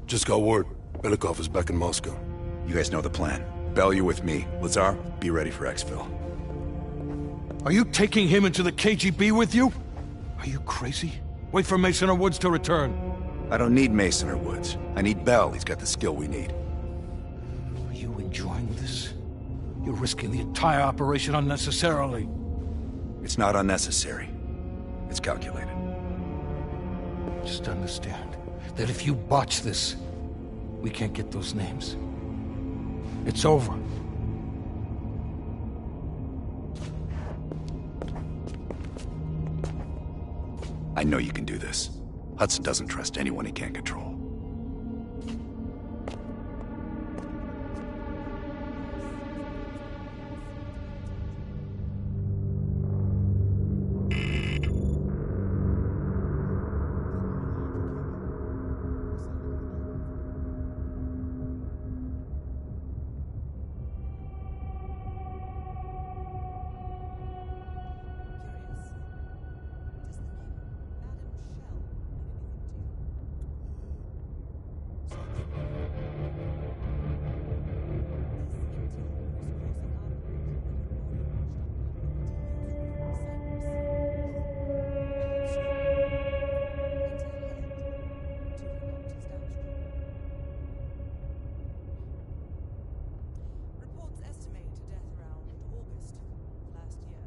Just got word. Belikov is back in Moscow. You guys know the plan. Bell, you're with me. Lazar, be ready for exfil. Are you taking him into the KGB with you? Are you crazy? Wait for Mason or Woods to return. I don't need Mason or Woods. I need Bell. He's got the skill we need. Are you enjoying this? You're risking the entire operation unnecessarily. It's not unnecessary. It's calculated. Just understand that if you botch this, we can't get those names. It's over. I know you can do this. Hudson doesn't trust anyone he can't control. Reports estimate a death around August last year.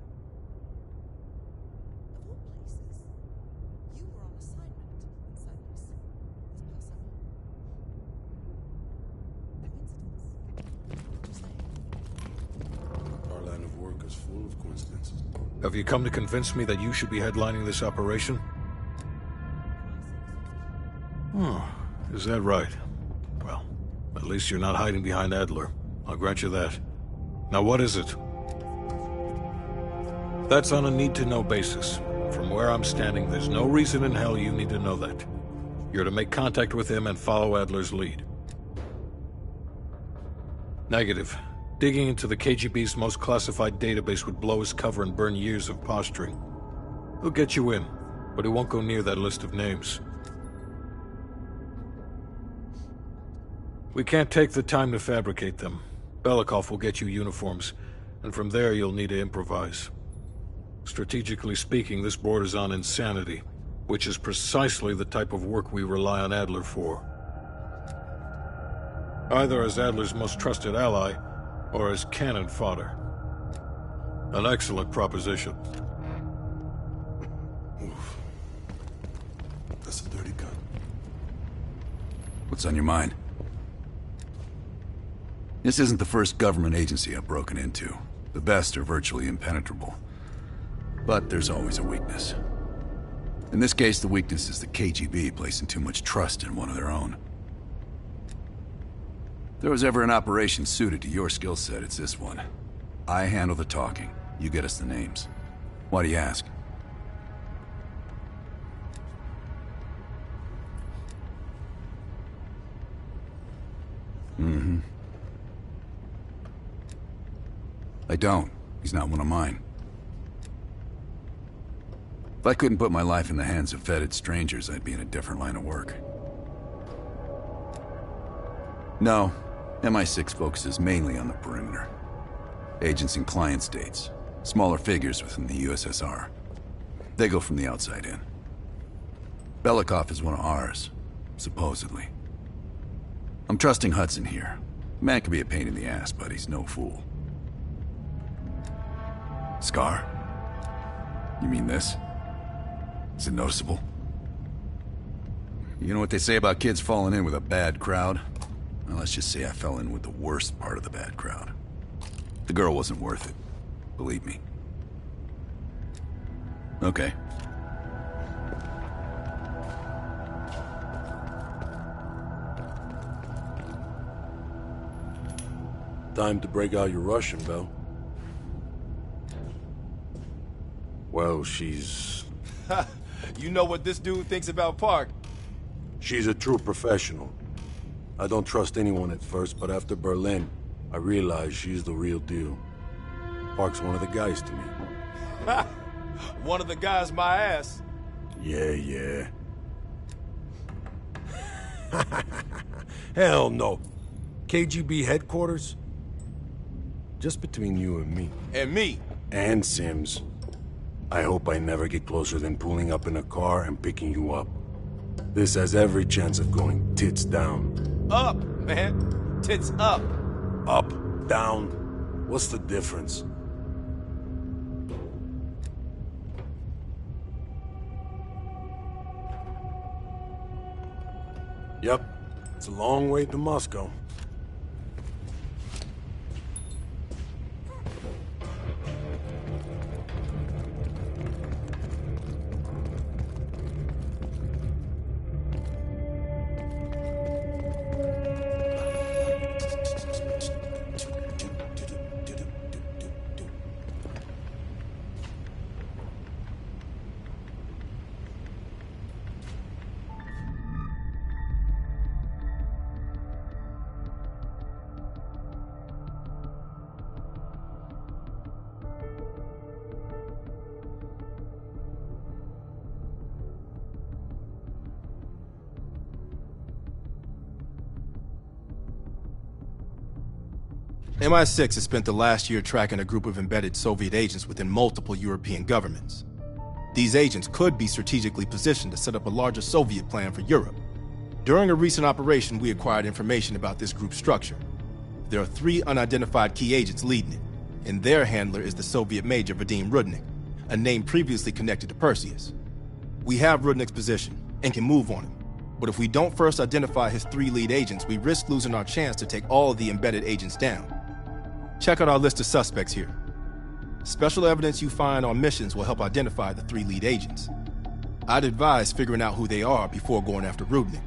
Of all places, you were on assignment in CIRCUS as PERSEUS. Coincidence? Just saying. Our line of work is full of coincidences. Have you come to convince me that you should be headlining this operation? Is that right? Well, at least you're not hiding behind Adler. I'll grant you that. Now what is it? That's on a need-to-know basis. From where I'm standing, there's no reason in hell you need to know that. You're to make contact with him and follow Adler's lead. Negative. Digging into the KGB's most classified database would blow his cover and burn years of posturing. He'll get you in, but he won't go near that list of names. We can't take the time to fabricate them. Belikov will get you uniforms, and from there you'll need to improvise. Strategically speaking, this borders on insanity, which is precisely the type of work we rely on Adler for. Either as Adler's most trusted ally, or as cannon fodder. An excellent proposition. Oof. That's a dirty gun. What's on your mind? This isn't the first government agency I've broken into. The best are virtually impenetrable. But there's always a weakness. In this case, the weakness is the KGB placing too much trust in one of their own. If there was ever an operation suited to your skill set, it's this one. I handle the talking. You get us the names. Why do you ask? I don't. He's not one of mine. If I couldn't put my life in the hands of vetted strangers, I'd be in a different line of work. No, MI6 focuses mainly on the perimeter. Agents in client states, smaller figures within the USSR. They go from the outside in. Belikov is one of ours, supposedly. I'm trusting Hudson here. The man can be a pain in the ass, but he's no fool. Scar? You mean this? Is it noticeable? You know what they say about kids falling in with a bad crowd? Well, let's just say I fell in with the worst part of the bad crowd. The girl wasn't worth it. Believe me. Okay. Time to break out your Russian, Bell. Well, she's... You know what this dude thinks about Park? She's a true professional. I don't trust anyone at first, but after Berlin, I realized she's the real deal. Park's one of the guys to me. One of the guys my ass. Yeah. Hell no. KGB headquarters? Just between you and me. And me. And Sims. I hope I never get closer than pulling up in a car and picking you up. This has every chance of going tits down. Up, man. Tits up. Up, down. What's the difference? Yep. It's a long way to Moscow. MI6 has spent the last year tracking a group of embedded Soviet agents within multiple European governments. These agents could be strategically positioned to set up a larger Soviet plan for Europe. During a recent operation, we acquired information about this group's structure. There are 3 unidentified key agents leading it, and their handler is the Soviet Major Vadim Rudnik, a name previously connected to PERSEUS. We have Rudnik's position and can move on him, but if we don't first identify his 3 lead agents, we risk losing our chance to take all of the embedded agents down. Check out our list of suspects here. Special evidence you find on missions will help identify the 3 lead agents. I'd advise figuring out who they are before going after Rudnik.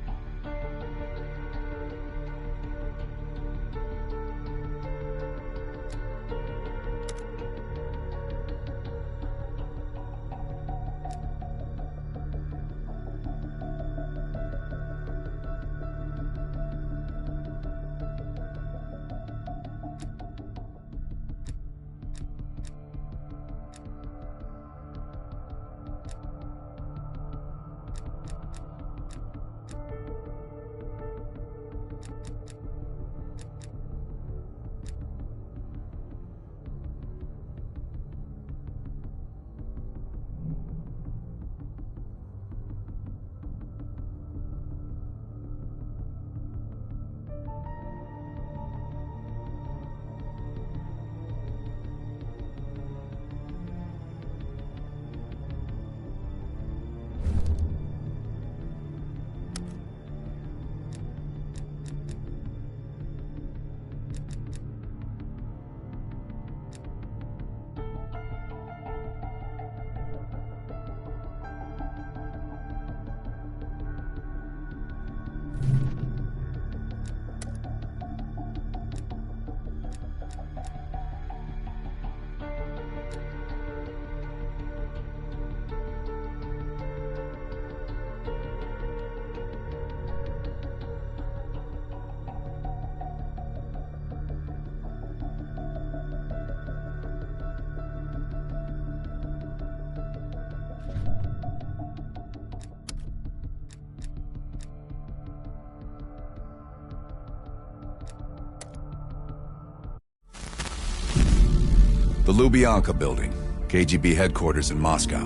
The Lubyanka building, KGB headquarters in Moscow.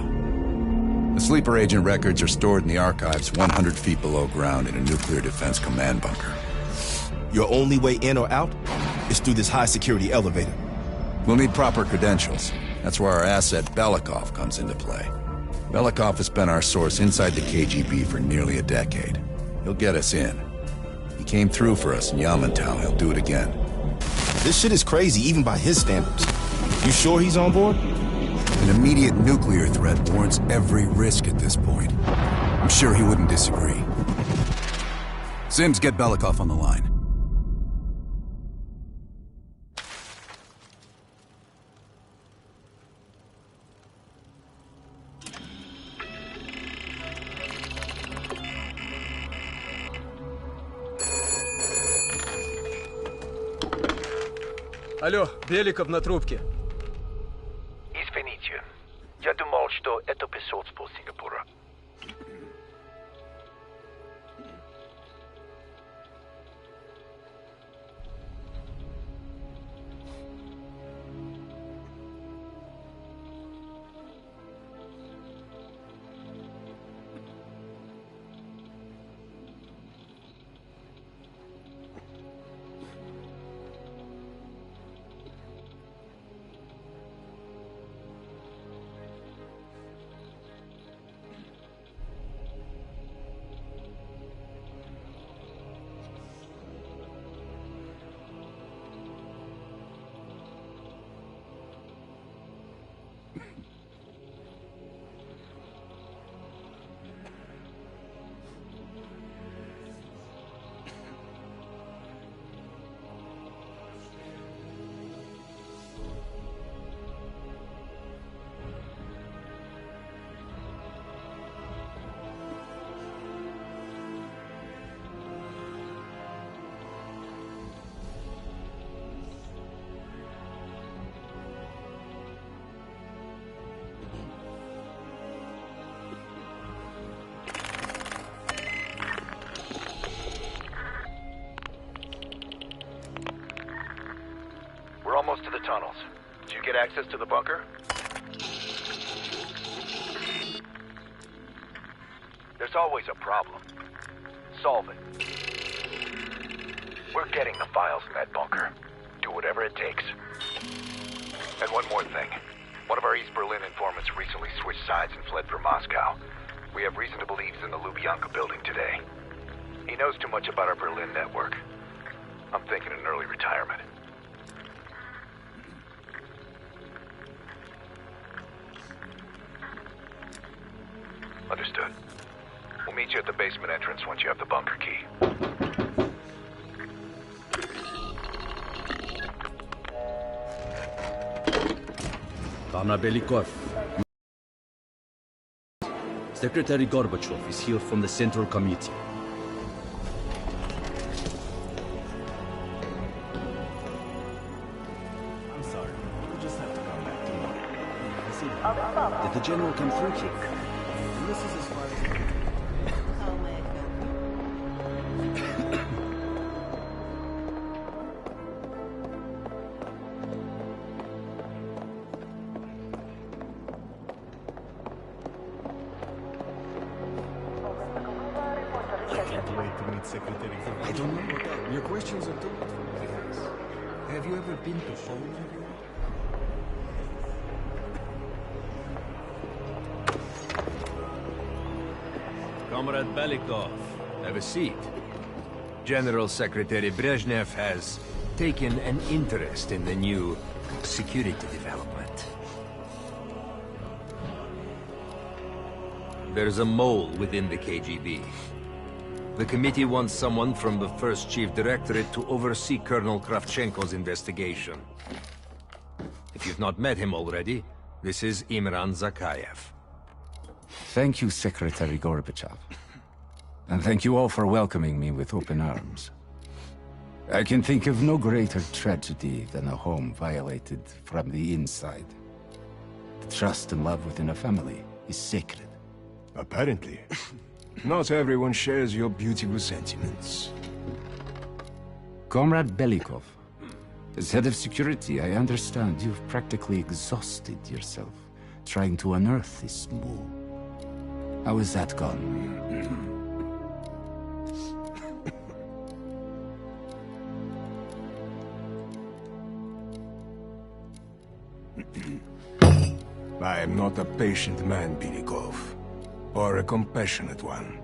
The sleeper agent records are stored in the archives 100 feet below ground in a nuclear defense command bunker. Your only way in or out is through this high-security elevator. We'll need proper credentials. That's where our asset Belikov comes into play. Belikov has been our source inside the KGB for nearly a decade. He'll get us in. He came through for us in Yamatau. He'll do it again. This shit is crazy, even by his standards. You sure he's on board? An immediate nuclear threat warrants every risk at this point. I'm sure he wouldn't disagree. Sims, get Belikov on the line. Алло, Беликов на трубке. Извините, я думал, что это посольство Сингапура. access to the bunker? There's always a problem. Solve it. We're getting the files in that bunker. Do whatever it takes. And one more thing. One of our East Berlin informants recently switched sides and fled for Moscow. We have reason to believe he's in the Lubyanka building today. He knows too much about our Berlin network. I'm thinking an early retirement. Understood. We'll meet you at the basement entrance once you have the bunker key. Comrade Belikov. Secretary Gorbachev is here from the Central Committee. I'm sorry. We'll just have to come back tomorrow. Did the general come through here? And this is as far as... Secretary. I don't know. Your questions are too much for me. Have you ever been to Poland? Comrade Belikov, have a seat. General Secretary Brezhnev has taken an interest in the new security development. There's a mole within the KGB. The committee wants someone from the first Chief Directorate to oversee Colonel Kravchenko's investigation. If you've not met him already, this is Imran Zakayev. Thank you, Secretary Gorbachev. And thank you all for welcoming me with open arms. I can think of no greater tragedy than a home violated from the inside. The trust and love within a family is sacred. Apparently. Not everyone shares your beautiful sentiments. Comrade Belikov, as head of security, I understand you've practically exhausted yourself trying to unearth this mole. How has that gone? I am not a patient man, Belikov. Or a compassionate one.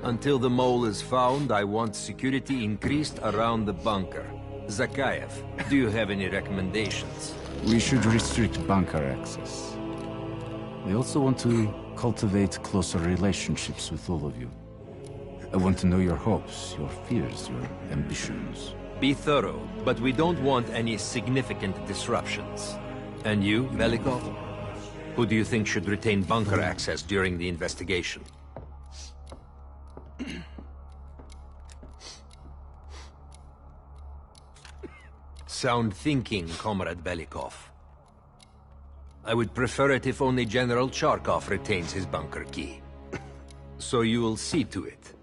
Until the mole is found, I want security increased around the bunker. Zakayev, do you have any recommendations? We should restrict bunker access. We also want to cultivate closer relationships with all of you. I want to know your hopes, your fears, your ambitions. Be thorough, but we don't want any significant disruptions. And you, Belikov? Who do you think should retain bunker access during the investigation? Sound thinking, Comrade Belikov. I would prefer it if only General Charkov retains his bunker key. So you will see to it.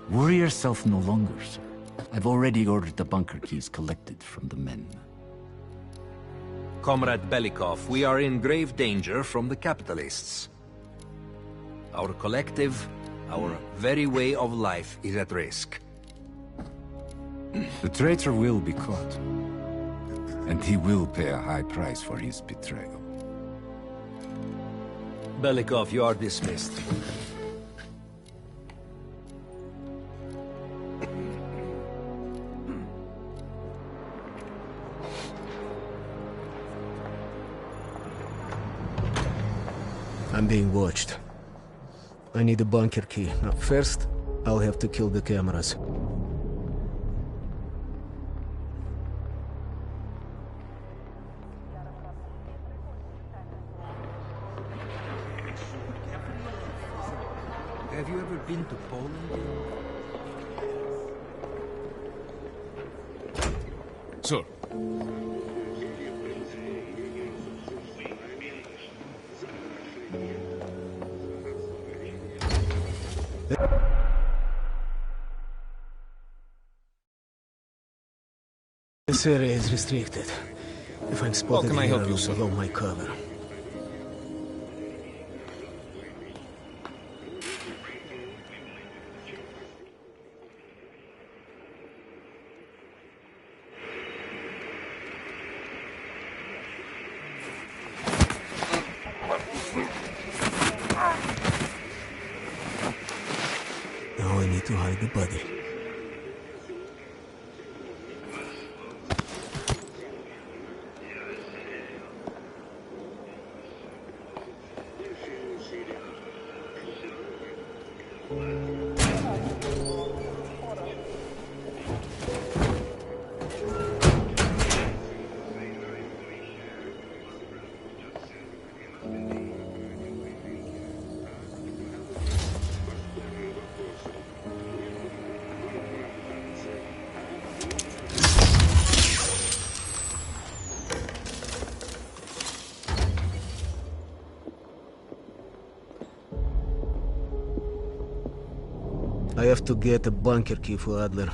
Worry yourself no longer, sir. I've already ordered the bunker keys collected from the men. Comrade Belikov, we are in grave danger from the capitalists. Our collective, our very way of life is at risk. The traitor will be caught. And he will pay a high price for his betrayal. Belikov, you are dismissed. I'm being watched. I need a bunker key. Now, first, I'll have to kill the cameras. Have you ever been to Poland? Sir. This area is restricted. If I'm spotted can I here, help you, will sir? blow my cover. Now I need to hide the body. I have to get a bunker key for Adler.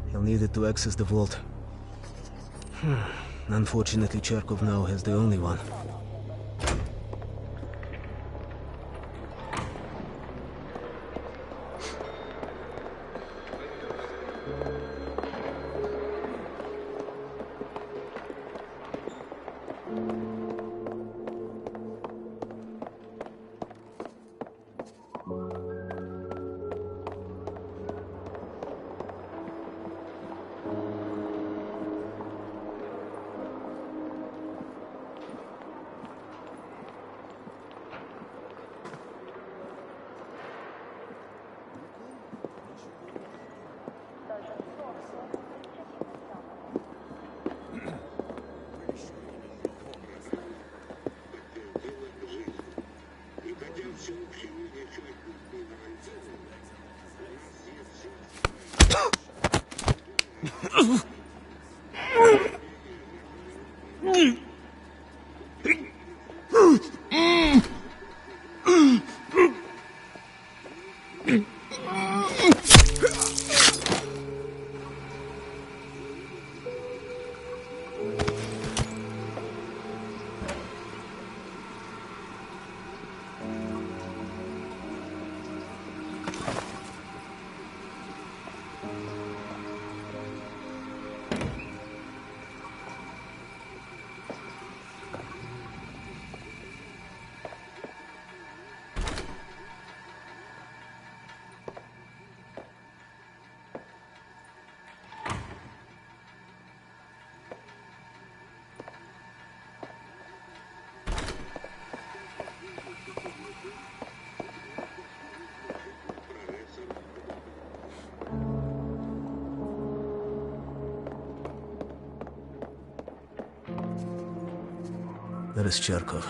He'll need it to access the vault. Unfortunately, Charkov now has the only one. That is Charkov.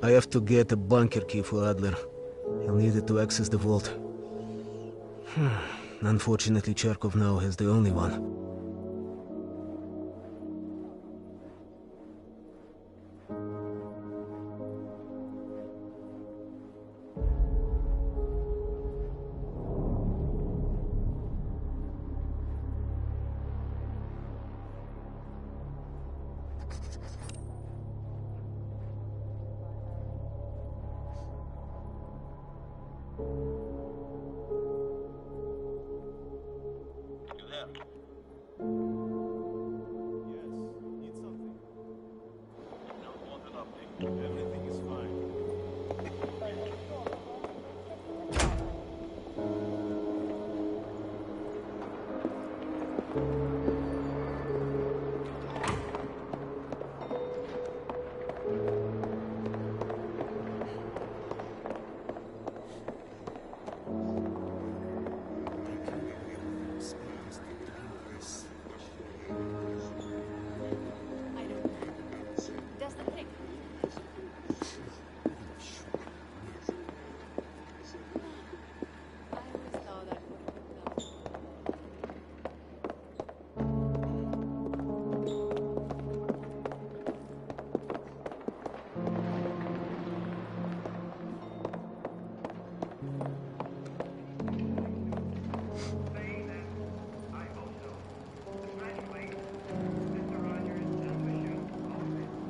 I have to get a bunker key for Adler. He'll need it to access the vault. Unfortunately, Charkov now has the only one.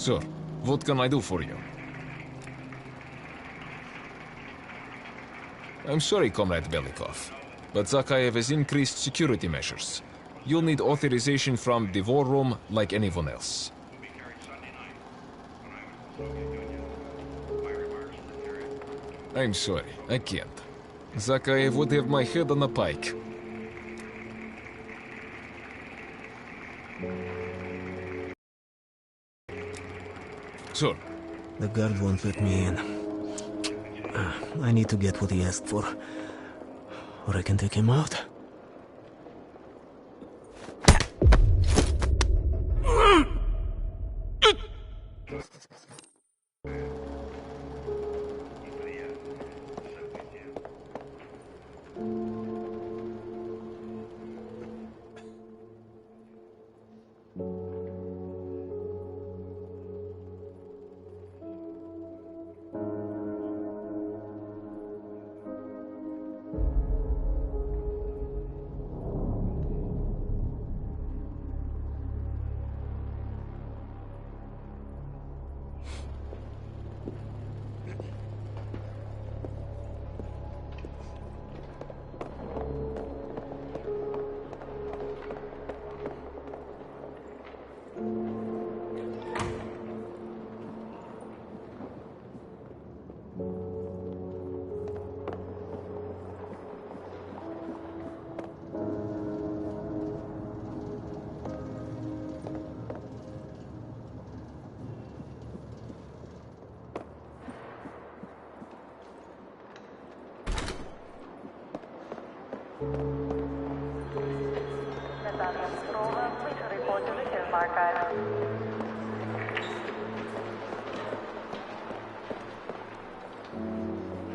Sir, what can I do for you? I'm sorry, Comrade Belikov, but Zakhaev has increased security measures. You'll need authorization from the war room like anyone else. I'm sorry, I can't. Zakhaev would have my head on a pike. Sir. The guard won't let me in. I need to get what he asked for, or I can take him out.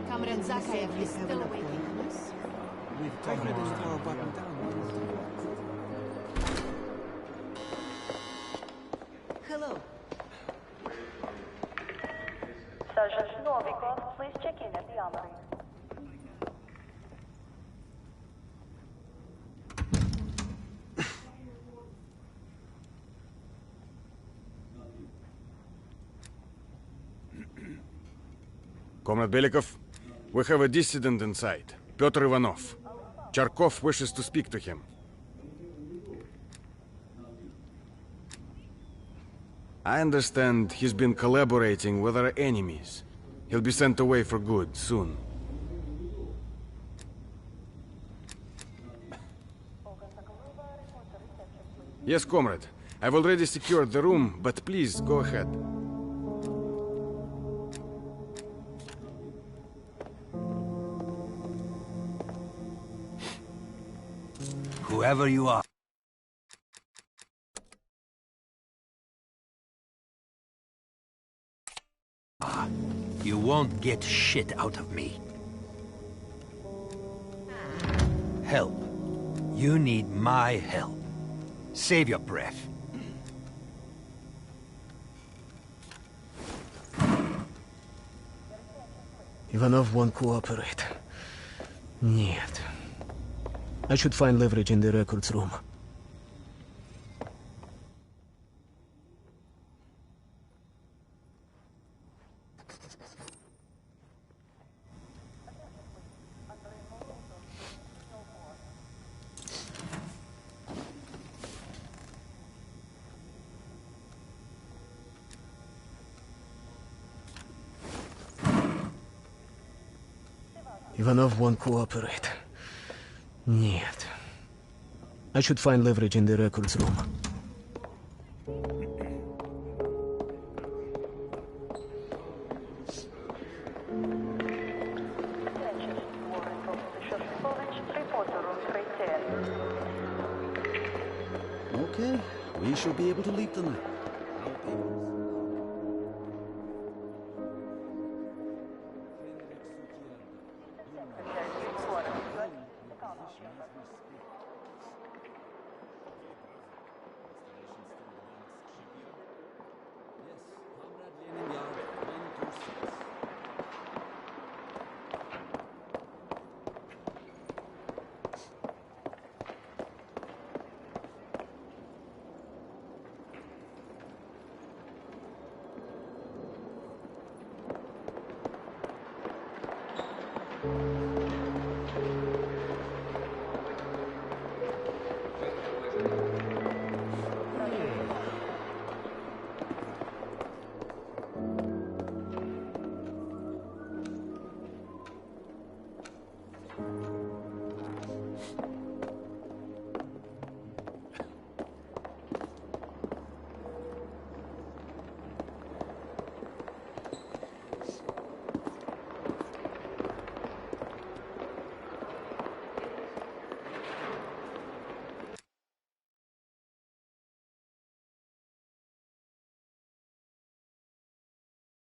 Comrade Zakhaev is still awaiting us. We've taken this throw button down. Hello. Sergeant Novikov, please check in at the armory. Comrade Belikov, we have a dissident inside, Pyotr Ivanov. Charkov wishes to speak to him. I understand he's been collaborating with our enemies. He'll be sent away for good soon. Yes, comrade. I've already secured the room, but please, go ahead. Whoever you are. You won't get shit out of me. Help. You need my help. Save your breath. Ivanov won't cooperate. Нет. I should find leverage in the records room. Ivanov won't cooperate. Нет. I should find leverage in the records room. Okay, we should be able to leave tonight.